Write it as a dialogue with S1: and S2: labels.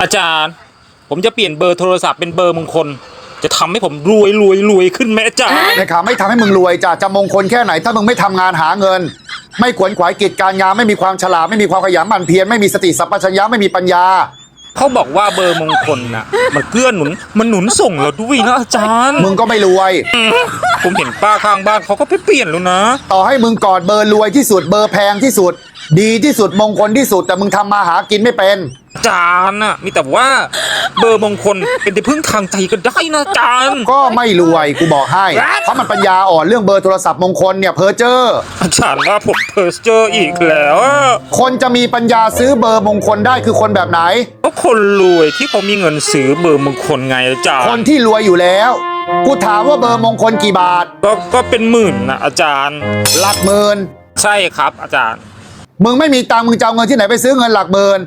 S1: อาจารย์ผมจะเปลี่ยนเบอร์โทรศัพท์เป็นเบอร์มงคลจะทำให้ผมรวยขึ้นไหมอาจารย์
S2: ในข่าวไม่ทำให้มึงรวยจะมงคลแค่ไหนถ้ามึงไม่ทำงานหาเงินไม่ขวนขวายกิจการงานไม่มีความฉลาดไม่มีความขยันหมั่นเพียรไม่มีสติสัมปชัญญะไม่มีปัญญา
S1: เขาบอกว่าเบอร์มงคลน่ะมันเกื้อหนุนมันหนุนส่งเราด้วยนะอาจารย์
S2: มึงก็ไม่รวย
S1: ผมเห็นป้าข้างบ้านเขาก็ไปเปลี่ยนแล้วนะ
S2: ต่อให้มึงกอดเบอร์รวยที่สุดเบอร์แพงที่สุดดีที่สุดมงคลที่สุดแต่มึงทำมาหากินไม่เป็น
S1: อาจารย์น่ะมีแต่ว่าเบอร์มงคลเป็นที่พึ่งทางใจก็ได้นะอาจารย์
S2: ก็ไม่รวยกูบอกให้เพราะมันปัญญาอ่อนเรื่องเบอร์โทรศัพท์มงคลเนี่ยเพ้อเจ้อ
S1: อาจารย์ว่าผมเพ้อเจ้ออีกแล้ว
S2: คนจะมีปัญญาซื้อเบอร์มงคลได้คือคนแบบไหน
S1: ก็คนรวยที่เขามีเงินซื้อเบอร์มงคลไงอาจารย์
S2: คนที่รวยอยู่แล้วกูถามว่าเบอร์มงคลกี่บาท
S1: ก็เป็นหมื่นนะอาจารย์
S2: หลักหมื่น
S1: ใช่ครับอาจารย์
S2: มึงไม่มีตังค์มึงจะเอาเงินที่ไหนไปซื้อเงินหลักหมื่น